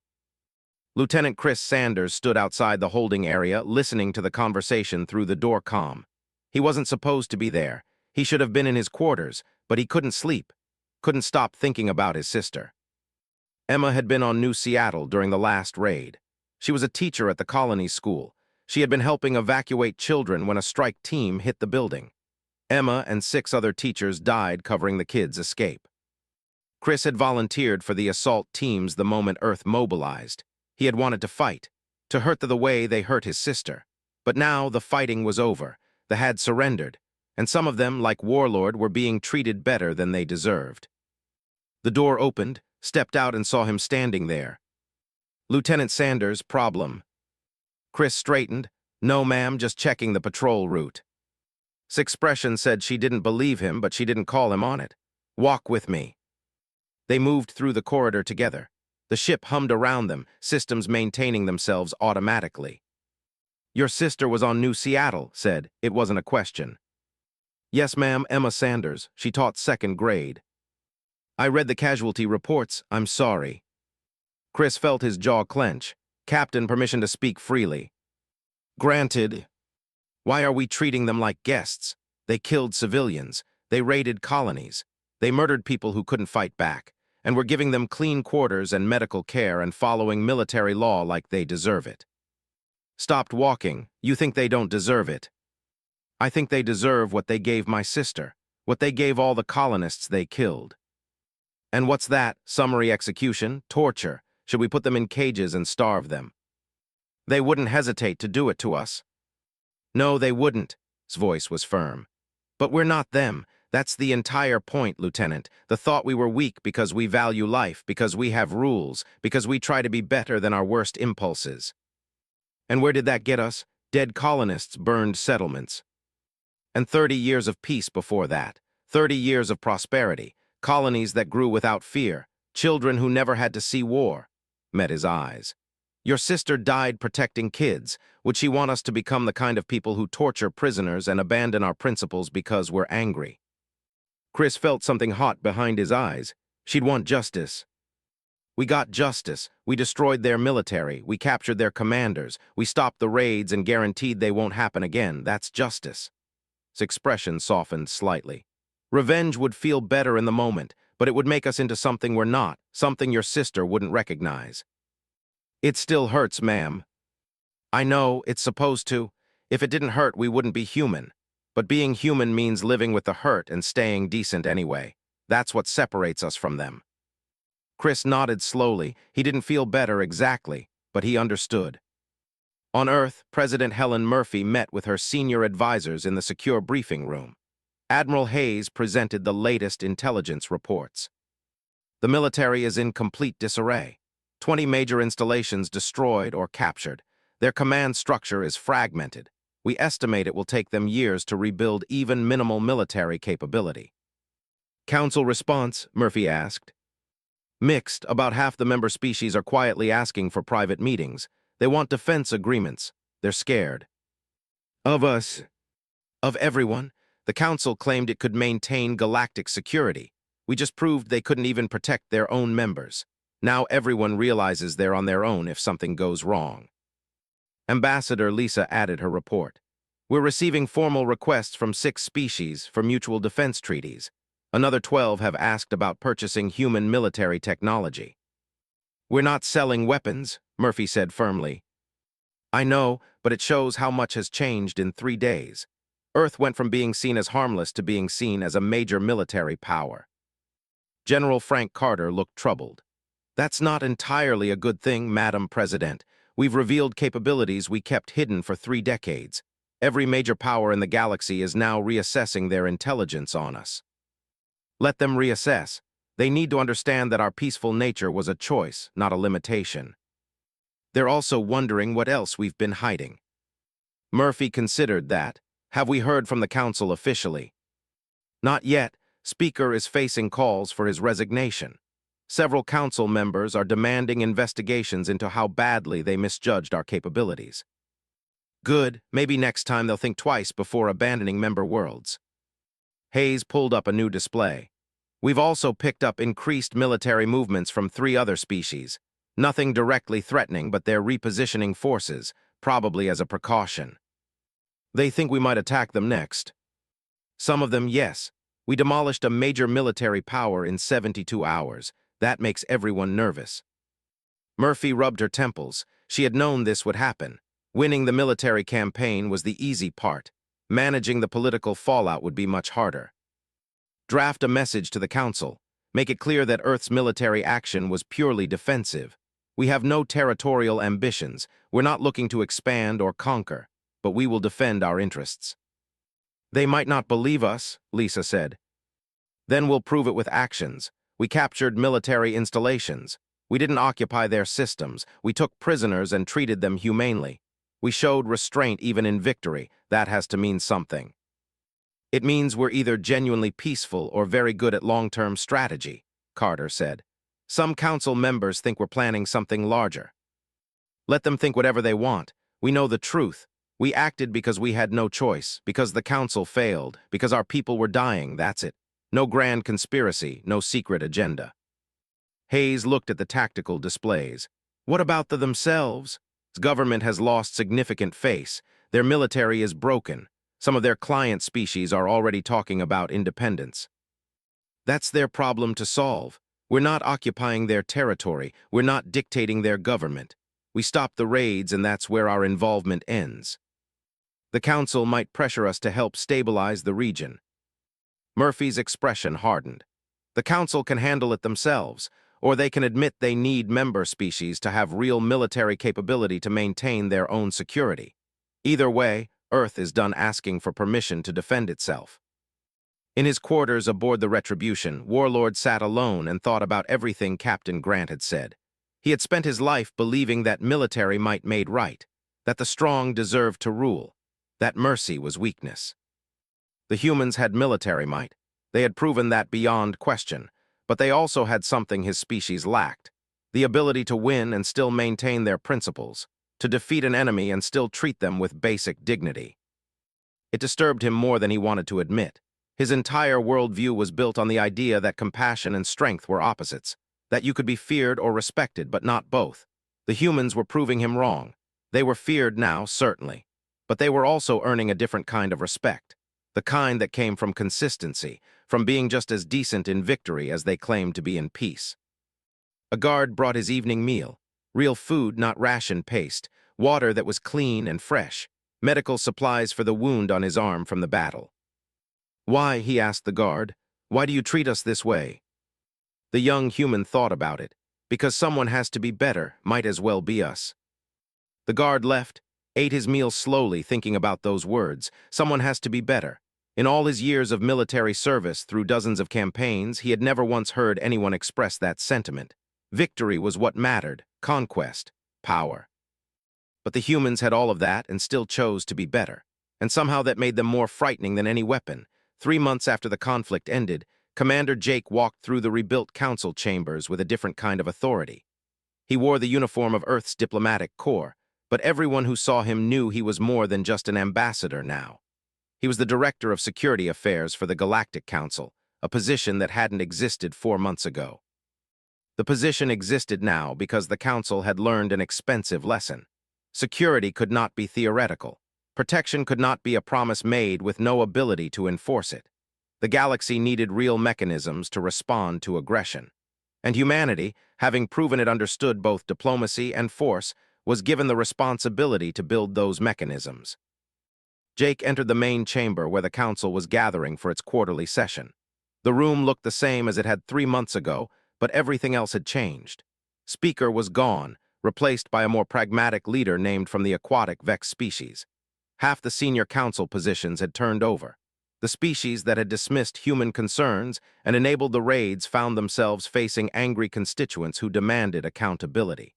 Lieutenant Chris Sanders stood outside the holding area, listening to the conversation through the door comm. He wasn't supposed to be there. He should have been in his quarters, but he couldn't sleep. Couldn't stop thinking about his sister. Emma had been on New Seattle during the last raid. She was a teacher at the colony school. She had been helping evacuate children when a strike team hit the building. Emma and 6 other teachers died covering the kids' escape. Chris had volunteered for the assault teams the moment Earth mobilized. He had wanted to fight, to hurt the way they hurt his sister. But now the fighting was over. They had surrendered, and some of them, like Warlord, were being treated better than they deserved. The door opened, stepped out and saw him standing there. Lieutenant Sanders, problem. Chris straightened. No, ma'am, just checking the patrol route. His expression said she didn't believe him, but she didn't call him on it. Walk with me. They moved through the corridor together. The ship hummed around them, systems maintaining themselves automatically. Your sister was on New Seattle, said. It wasn't a question. Yes, ma'am, Emma Sanders. She taught 2nd grade. I read the casualty reports. I'm sorry. Chris felt his jaw clench. Captain, permission to speak freely. Granted. Why are we treating them like guests? They killed civilians. They raided colonies. They murdered people who couldn't fight back. And we're giving them clean quarters and medical care and following military law like they deserve it. Stopped walking. You think they don't deserve it? I think they deserve what they gave my sister, what they gave all the colonists they killed. And what's that? Summary execution? Torture? Should we put them in cages and starve them? They wouldn't hesitate to do it to us. No, they wouldn't. His voice was firm. But we're not them. That's the entire point, Lieutenant. The thought we were weak because we value life, because we have rules, because we try to be better than our worst impulses. And where did that get us? Dead colonists burned settlements. And 30 years of peace before that. 30 years of prosperity. Colonies that grew without fear. Children who never had to see war. Met his eyes. Your sister died protecting kids. Would she want us to become the kind of people who torture prisoners and abandon our principles because we're angry? Chris felt something hot behind his eyes. She'd want justice. We got justice. We destroyed their military. We captured their commanders. We stopped the raids and guaranteed they won't happen again. That's justice. His expression softened slightly. Revenge would feel better in the moment, but it would make us into something we're not, something your sister wouldn't recognize. It still hurts, ma'am. I know, it's supposed to. If it didn't hurt, we wouldn't be human. But being human means living with the hurt and staying decent anyway. That's what separates us from them. Chris nodded slowly. He didn't feel better exactly, but he understood. On Earth, President Helen Murphy met with her senior advisors in the secure briefing room. Admiral Hayes presented the latest intelligence reports. The military is in complete disarray. 20 major installations destroyed or captured. Their command structure is fragmented. We estimate it will take them years to rebuild even minimal military capability. Council response, Murphy asked. Mixed. About half the member species are quietly asking for private meetings. They want defense agreements. They're scared. Of us. Of everyone. The Council claimed it could maintain galactic security. We just proved they couldn't even protect their own members. Now everyone realizes they're on their own if something goes wrong. Ambassador Lisa added her report. We're receiving formal requests from 6 species for mutual defense treaties. Another 12 have asked about purchasing human military technology. We're not selling weapons, Murphy said firmly. I know, but it shows how much has changed in 3 days. Earth went from being seen as harmless to being seen as a major military power. General Frank Carter looked troubled. That's not entirely a good thing, Madam President. We've revealed capabilities we kept hidden for 3 decades. Every major power in the galaxy is now reassessing their intelligence on us. Let them reassess. They need to understand that our peaceful nature was a choice, not a limitation. They're also wondering what else we've been hiding. Murphy considered that. Have we heard from the council officially? Not yet. Speaker is facing calls for his resignation. Several council members are demanding investigations into how badly they misjudged our capabilities. Good, maybe next time they'll think twice before abandoning member worlds. Hayes pulled up a new display. We've also picked up increased military movements from 3 other species. Nothing directly threatening, but they're repositioning forces, probably as a precaution. They think we might attack them next. Some of them, yes. We demolished a major military power in 72 hours. That makes everyone nervous. Murphy rubbed her temples. She had known this would happen. Winning the military campaign was the easy part. Managing the political fallout would be much harder. Draft a message to the council. Make it clear that Earth's military action was purely defensive. We have no territorial ambitions. We're not looking to expand or conquer, but we will defend our interests. They might not believe us, Lisa said. Then we'll prove it with actions. We captured military installations. We didn't occupy their systems. We took prisoners and treated them humanely. We showed restraint even in victory. That has to mean something. It means we're either genuinely peaceful or very good at long-term strategy, Carter said. Some council members think we're planning something larger. Let them think whatever they want. We know the truth. We acted because we had no choice, because the council failed, because our people were dying, that's it. No grand conspiracy, no secret agenda. Hayes looked at the tactical displays. What about themselves? Government has lost significant face. Their military is broken. Some of their client species are already talking about independence. That's their problem to solve. We're not occupying their territory. We're not dictating their government. We stop the raids, and that's where our involvement ends. The council might pressure us to help stabilize the region. Murphy's expression hardened. The council can handle it themselves, or they can admit they need member species to have real military capability to maintain their own security. Either way, Earth is done asking for permission to defend itself. In his quarters aboard the Retribution, Warlord sat alone and thought about everything Captain Grant had said. He had spent his life believing that military might made right, that the strong deserved to rule, that mercy was weakness. The humans had military might. They had proven that beyond question, but they also had something his species lacked, the ability to win and still maintain their principles, to defeat an enemy and still treat them with basic dignity. It disturbed him more than he wanted to admit. His entire worldview was built on the idea that compassion and strength were opposites, that you could be feared or respected, but not both. The humans were proving him wrong. They were feared now, certainly, but they were also earning a different kind of respect, the kind that came from consistency, from being just as decent in victory as they claimed to be in peace. A guard brought his evening meal, real food, not ration paste, water that was clean and fresh, medical supplies for the wound on his arm from the battle. Why, he asked the guard, why do you treat us this way? The young human thought about it. Because someone has to be better, might as well be us. The guard left, ate his meal slowly, thinking about those words. Someone has to be better. In all his years of military service through dozens of campaigns, he had never once heard anyone express that sentiment. Victory was what mattered, conquest, power. But the humans had all of that and still chose to be better. And somehow that made them more frightening than any weapon. 3 months after the conflict ended, Commander Jake walked through the rebuilt council chambers with a different kind of authority. He wore the uniform of Earth's diplomatic corps, but everyone who saw him knew he was more than just an ambassador now. He was the director of security affairs for the Galactic Council, a position that hadn't existed 4 months ago. The position existed now because the council had learned an expensive lesson. Security could not be theoretical. Protection could not be a promise made with no ability to enforce it. The galaxy needed real mechanisms to respond to aggression. And humanity, having proven it understood both diplomacy and force, was given the responsibility to build those mechanisms. Jake entered the main chamber where the council was gathering for its quarterly session. The room looked the same as it had 3 months ago, but everything else had changed. Speaker was gone, replaced by a more pragmatic leader named from the aquatic Vex species. Half the senior council positions had turned over. The species that had dismissed human concerns and enabled the raids found themselves facing angry constituents who demanded accountability.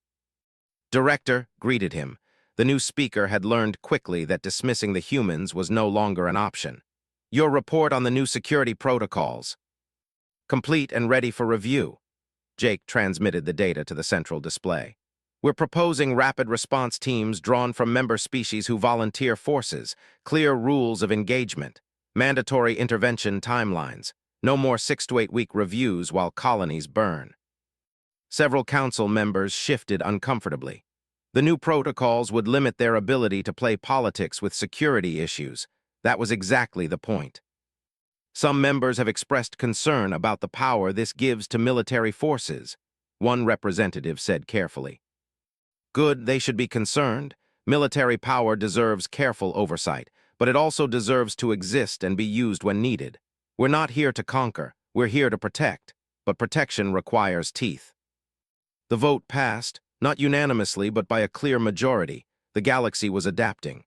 Director greeted him. The new speaker had learned quickly that dismissing the humans was no longer an option. Your report on the new security protocols. Complete and ready for review. Jake transmitted the data to the central display. We're proposing rapid response teams drawn from member species who volunteer forces, clear rules of engagement, mandatory intervention timelines, no more 6 to 8 week reviews while colonies burn. Several council members shifted uncomfortably. The new protocols would limit their ability to play politics with security issues. That was exactly the point. Some members have expressed concern about the power this gives to military forces, one representative said carefully. Good, they should be concerned. Military power deserves careful oversight, but it also deserves to exist and be used when needed. We're not here to conquer, we're here to protect, but protection requires teeth. The vote passed, not unanimously but by a clear majority. The galaxy was adapting.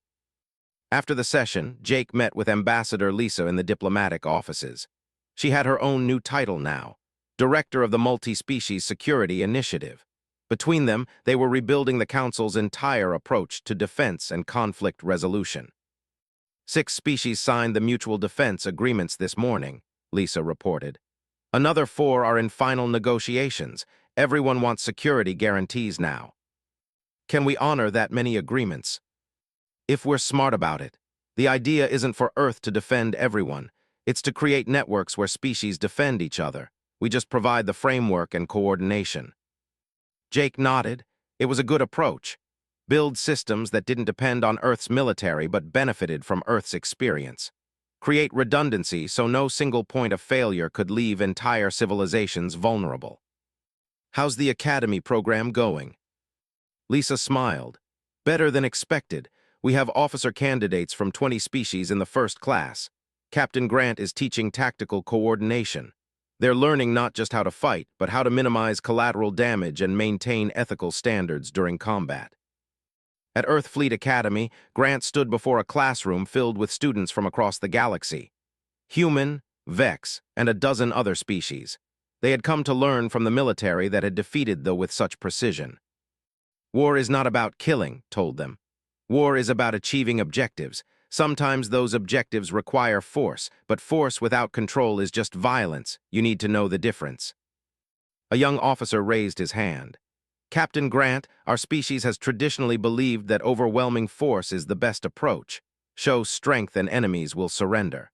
After the session, Jake met with Ambassador Lisa in the diplomatic offices. She had her own new title now, Director of the Multi-Species Security Initiative. Between them, they were rebuilding the Council's entire approach to defense and conflict resolution. 6 species signed the mutual defense agreements this morning, Lisa reported. Another 4 are in final negotiations. Everyone wants security guarantees now. Can we honor that many agreements? If we're smart about it. The idea isn't for Earth to defend everyone. It's to create networks where species defend each other. We just provide the framework and coordination. Jake nodded. It was a good approach. Build systems that didn't depend on Earth's military but benefited from Earth's experience. Create redundancy so no single point of failure could leave entire civilizations vulnerable. How's the Academy program going? Lisa smiled. Better than expected. We have officer candidates from 20 species in the first class. Captain Grant is teaching tactical coordination. They're learning not just how to fight, but how to minimize collateral damage and maintain ethical standards during combat. At Earth Fleet Academy, Grant stood before a classroom filled with students from across the galaxy. Human, Vex, and a dozen other species. They had come to learn from the military that had defeated them with such precision. War is not about killing, told them. War is about achieving objectives. Sometimes those objectives require force, but force without control is just violence. You need to know the difference. A young officer raised his hand. Captain Grant, our species has traditionally believed that overwhelming force is the best approach. Show strength and enemies will surrender.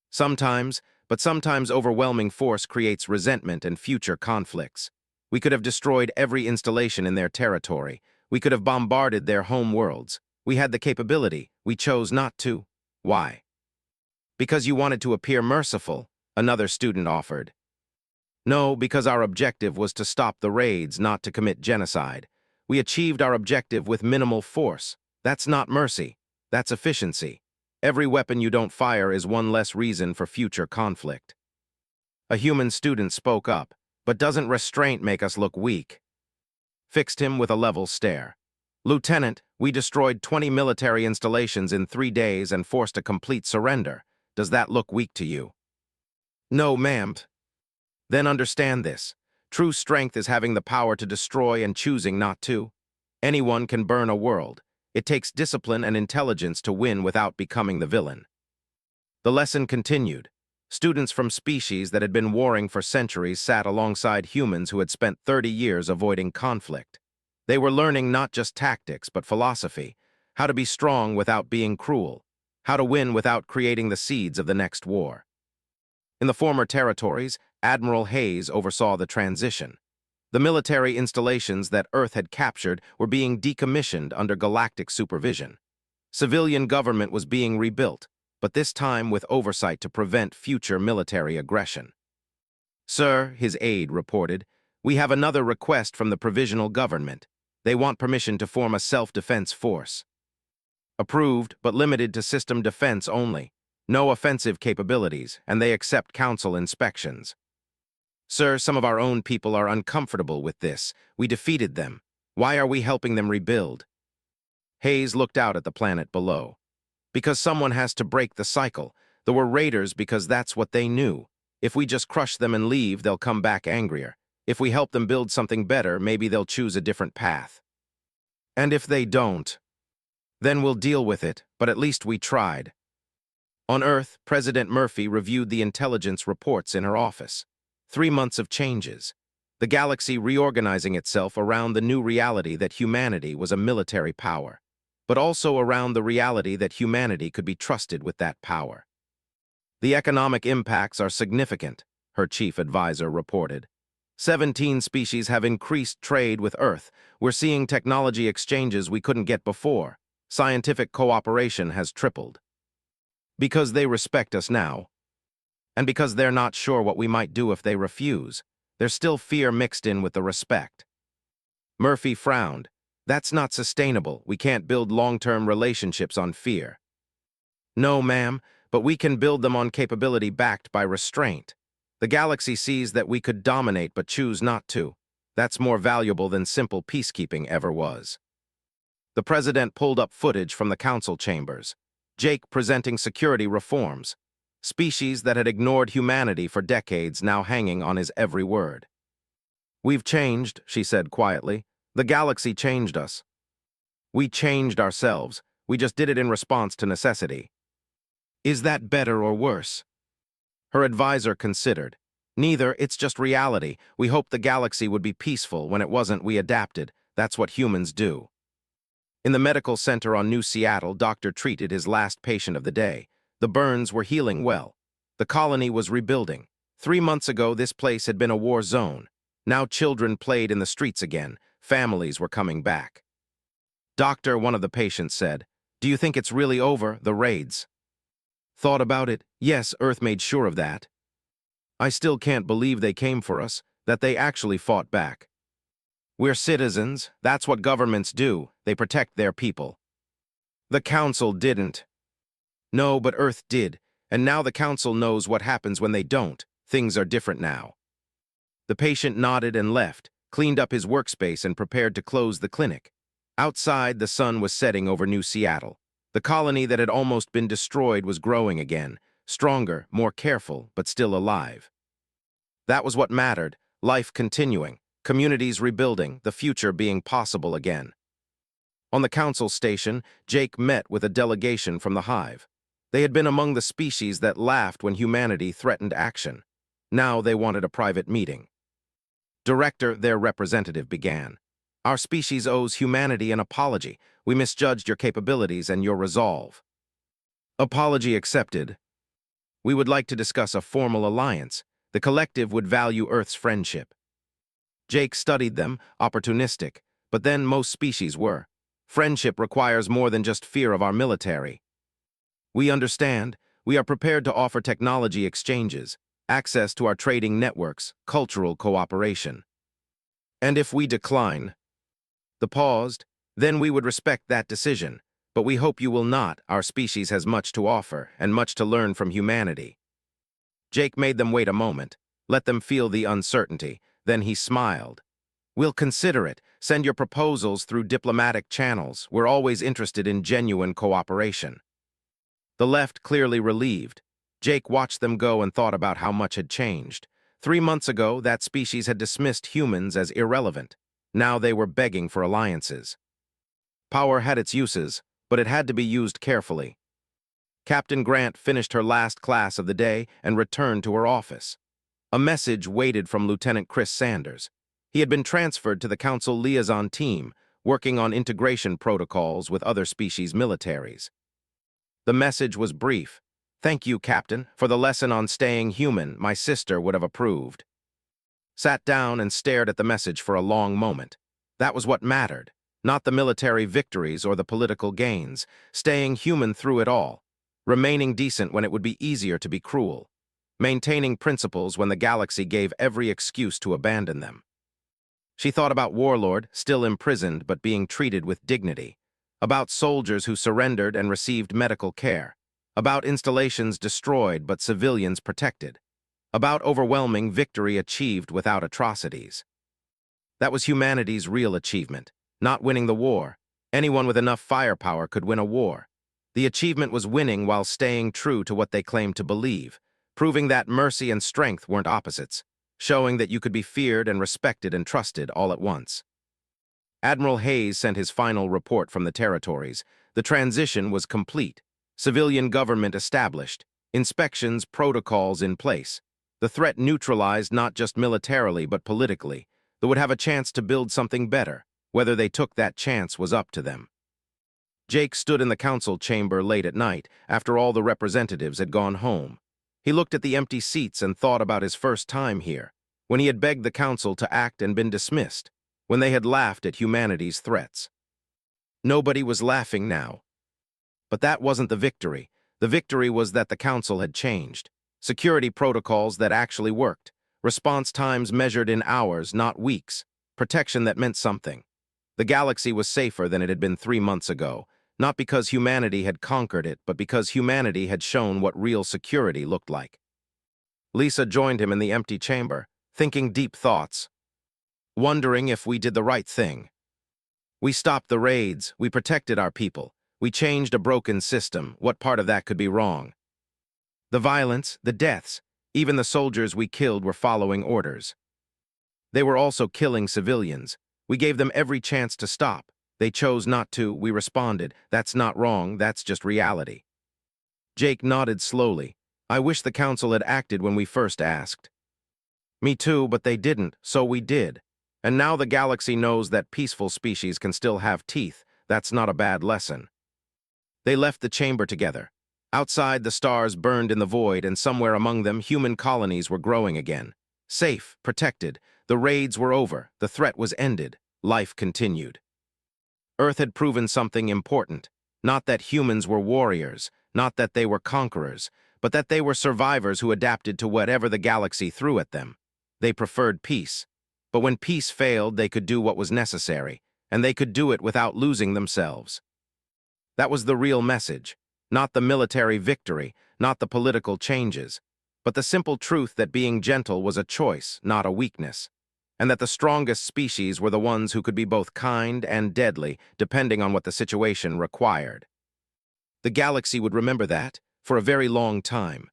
Sometimes overwhelming force creates resentment and future conflicts. We could have destroyed every installation in their territory. We could have bombarded their home worlds. We had the capability. We chose not to. Why? Because you wanted to appear merciful, another student offered. No, because our objective was to stop the raids, not to commit genocide. We achieved our objective with minimal force. That's not mercy. That's efficiency. Every weapon you don't fire is one less reason for future conflict. A human student spoke up. But doesn't restraint make us look weak? Fixed him with a level stare. Lieutenant, we destroyed 20 military installations in 3 days and forced a complete surrender. Does that look weak to you? No, ma'am. Then understand this. True strength is having the power to destroy and choosing not to. Anyone can burn a world. It takes discipline and intelligence to win without becoming the villain. The lesson continued. Students from species that had been warring for centuries sat alongside humans who had spent 30 years avoiding conflict. They were learning not just tactics, but philosophy, how to be strong without being cruel, how to win without creating the seeds of the next war. In the former territories, Admiral Hayes oversaw the transition. The military installations that Earth had captured were being decommissioned under galactic supervision. Civilian government was being rebuilt, but this time with oversight to prevent future military aggression. Sir, his aide reported, we have another request from the provisional government. They want permission to form a self-defense force. Approved, but limited to system defense only. No offensive capabilities, and they accept council inspections. Sir, some of our own people are uncomfortable with this. We defeated them. Why are we helping them rebuild? Hayes looked out at the planet below. Because someone has to break the cycle. There were raiders because that's what they knew. If we just crush them and leave, they'll come back angrier. If we help them build something better, maybe they'll choose a different path. And if they don't, then we'll deal with it, but at least we tried. On Earth, President Murphy reviewed the intelligence reports in her office. 3 months of changes. The galaxy reorganizing itself around the new reality that humanity was a military power, but also around the reality that humanity could be trusted with that power. The economic impacts are significant, her chief advisor reported. 17 species have increased trade with Earth. We're seeing technology exchanges we couldn't get before. Scientific cooperation has tripled. Because they respect us now, and because they're not sure what we might do if they refuse, there's still fear mixed in with the respect. Murphy frowned. That's not sustainable. We can't build long-term relationships on fear. No, ma'am, but we can build them on capability backed by restraint. The galaxy sees that we could dominate but choose not to. That's more valuable than simple peacekeeping ever was. The president pulled up footage from the council chambers. Jake presenting security reforms. Species that had ignored humanity for decades now hanging on his every word. We've changed, she said quietly. The galaxy changed us. We changed ourselves. We just did it in response to necessity. Is that better or worse? Her advisor considered. Neither, it's just reality. We hoped the galaxy would be peaceful. When it wasn't, we adapted. That's what humans do. In the medical center on New Seattle, doctor treated his last patient of the day. The burns were healing well. The colony was rebuilding. 3 months ago, this place had been a war zone. Now children played in the streets again. Families were coming back. Doctor, one of the patients said, do you think it's really over, the raids? Thought about it. Yes, Earth made sure of that. I still can't believe they came for us, that they actually fought back. We're citizens. That's what governments do. They protect their people. The Council didn't. No, but Earth did. And now the Council knows what happens when they don't. Things are different now. The patient nodded and left, cleaned up his workspace and prepared to close the clinic. Outside, the sun was setting over New Seattle. The colony that had almost been destroyed was growing again, stronger, more careful, but still alive. That was what mattered, life continuing, communities rebuilding, the future being possible again. On the council station, Jake met with a delegation from the hive. They had been among the species that laughed when humanity threatened action. Now they wanted a private meeting. Director, their representative began. Our species owes humanity an apology. We misjudged your capabilities and your resolve. Apology accepted. We would like to discuss a formal alliance. The collective would value Earth's friendship. Jake studied them, opportunistic, but then most species were. Friendship requires more than just fear of our military. We understand. We are prepared to offer technology exchanges, access to our trading networks, cultural cooperation. And if we decline, the paused, then we would respect that decision, but we hope you will not. Our species has much to offer and much to learn from humanity. Jake made them wait a moment, let them feel the uncertainty, then he smiled. We'll consider it. Send your proposals through diplomatic channels. We're always interested in genuine cooperation. The left clearly relieved. Jake watched them go and thought about how much had changed. 3 months ago, that species had dismissed humans as irrelevant. Now they were begging for alliances. Power had its uses, but it had to be used carefully. Captain Grant finished her last class of the day and returned to her office. A message waited from Lieutenant Chris Sanders. He had been transferred to the Council liaison team, working on integration protocols with other species militaries. The message was brief. Thank you, Captain, for the lesson on staying human. My sister would have approved. Sat down and stared at the message for a long moment. That was what mattered, not the military victories or the political gains, staying human through it all, remaining decent when it would be easier to be cruel, maintaining principles when the galaxy gave every excuse to abandon them. She thought about Warlord, still imprisoned but being treated with dignity, about soldiers who surrendered and received medical care, about installations destroyed but civilians protected, about overwhelming victory achieved without atrocities. That was humanity's real achievement, not winning the war. Anyone with enough firepower could win a war. The achievement was winning while staying true to what they claimed to believe, proving that mercy and strength weren't opposites, showing that you could be feared and respected and trusted all at once. Admiral Hayes sent his final report from the territories. The transition was complete. Civilian government established. Inspections, protocols in place. The threat neutralized not just militarily but politically. They would have a chance to build something better. Whether they took that chance was up to them. Jake stood in the council chamber late at night, after all the representatives had gone home. He looked at the empty seats and thought about his first time here, when he had begged the council to act and been dismissed, when they had laughed at humanity's threats. Nobody was laughing now. But that wasn't the victory. The victory was that the council had changed. Security protocols that actually worked. Response times measured in hours, not weeks. Protection that meant something. The galaxy was safer than it had been 3 months ago, not because humanity had conquered it, but because humanity had shown what real security looked like. Lisa joined him in the empty chamber, thinking deep thoughts, wondering if we did the right thing. We stopped the raids, we protected our people, we changed a broken system. What part of that could be wrong? The violence, the deaths, even the soldiers we killed were following orders. They were also killing civilians. We gave them every chance to stop. They chose not to. We responded. That's not wrong, that's just reality. Jake nodded slowly. I wish the council had acted when we first asked. Me too, but they didn't, so we did. And now the galaxy knows that peaceful species can still have teeth. That's not a bad lesson. They left the chamber together. Outside, the stars burned in the void, and somewhere among them, human colonies were growing again. Safe, protected. The raids were over. The threat was ended. Life continued. Earth had proven something important. Not that humans were warriors, not that they were conquerors, but that they were survivors who adapted to whatever the galaxy threw at them. They preferred peace. But when peace failed, they could do what was necessary, and they could do it without losing themselves. That was the real message. Not the military victory, not the political changes, but the simple truth that being gentle was a choice, not a weakness, and that the strongest species were the ones who could be both kind and deadly, depending on what the situation required. The galaxy would remember that for a very long time.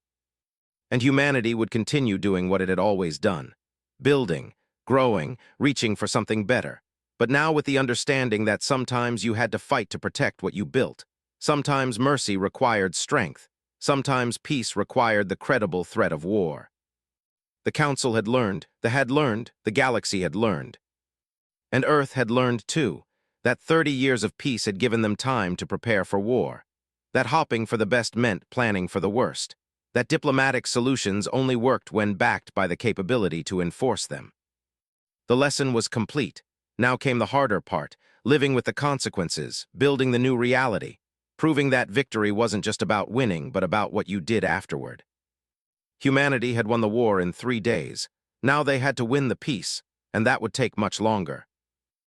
And humanity would continue doing what it had always done, building, growing, reaching for something better. But now with the understanding that sometimes you had to fight to protect what you built. Sometimes mercy required strength. Sometimes peace required the credible threat of war. The Council had learned, the galaxy had learned. And Earth had learned too, that 30 years of peace had given them time to prepare for war. That hopping for the best meant planning for the worst. That diplomatic solutions only worked when backed by the capability to enforce them. The lesson was complete. Now came the harder part, living with the consequences, building the new reality. Proving that victory wasn't just about winning, but about what you did afterward. Humanity had won the war in 3 days. Now they had to win the peace, and that would take much longer.